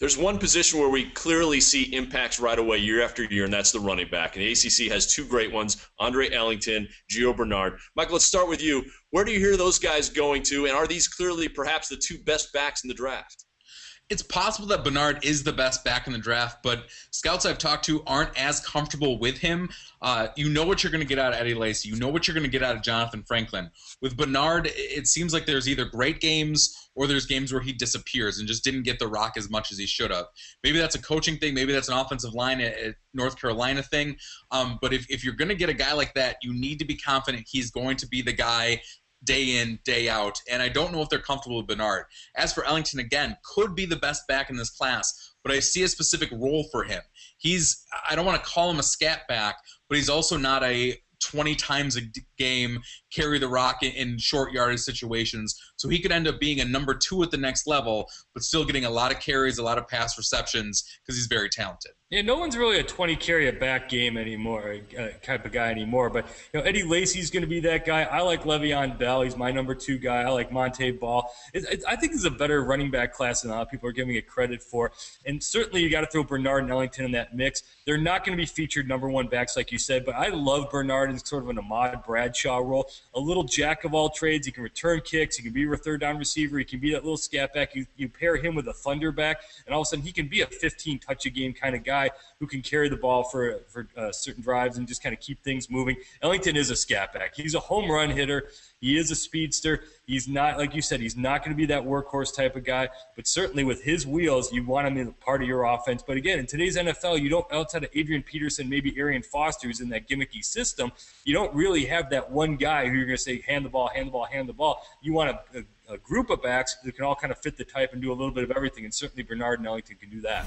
There's one position where we clearly see impacts right away year after year, and that's the running back. And the ACC has two great ones, Andre Ellington, Gio Bernard. Michael, let's start with you. Where do you hear those guys going to, and are these clearly perhaps the two best backs in the draft? It's possible that Bernard is the best back in the draft, but scouts I've talked to aren't as comfortable with him. You know what you're going to get out of Eddie Lacy. You know what you're going to get out of Jonathan Franklin. With Bernard, it seems like there's either great games or there's games where he disappears and just didn't get the rock as much as he should have. Maybe that's a coaching thing. Maybe that's an offensive line at North Carolina thing. But if you're going to get a guy like that, you need to be confident he's going to be the guy day in, day out, and I don't know if they're comfortable with Bernard. As for Ellington, again, could be the best back in this class, but I see a specific role for him. I don't want to call him a scat back, but he's also not a 20 times a game, carry the rock in short yardage situations. So he could end up being a number 2 at the next level, but still getting a lot of carries, a lot of pass receptions because he's very talented. Yeah, no one's really a 20 carry a back game anymore, type of guy anymore. But Eddie Lacy's going to be that guy. I like Le'Veon Bell. He's my number 2 guy. I like Monte Ball. I think this is a better running back class than a lot of people are giving it credit for. And certainly you got to throw Bernard and Ellington in that mix. They're not going to be featured number 1 backs like you said, but I love Bernard in sort of an Ahmad Bradshaw role. A little jack of all trades. He can return kicks. He can be your third down receiver. He can be that little scat back. You pair him with a thunder back, and all of a sudden he can be a 15 touch a game kind of guy who can carry the ball for certain drives and just kind of keep things moving. Ellington is a scat back. He's a home run hitter. He is a speedster. He's not, like you said, he's not going to be that workhorse type of guy, but certainly with his wheels, you want him in part of your offense. But again, in today's NFL, you don't, outside of Adrian Peterson, maybe Arian Foster, who's in that gimmicky system, you don't really have that one guy who you're going to say, hand the ball, hand the ball, hand the ball. You want a group of backs that can all kind of fit the type and do a little bit of everything, and certainly Bernard and Ellington can do that.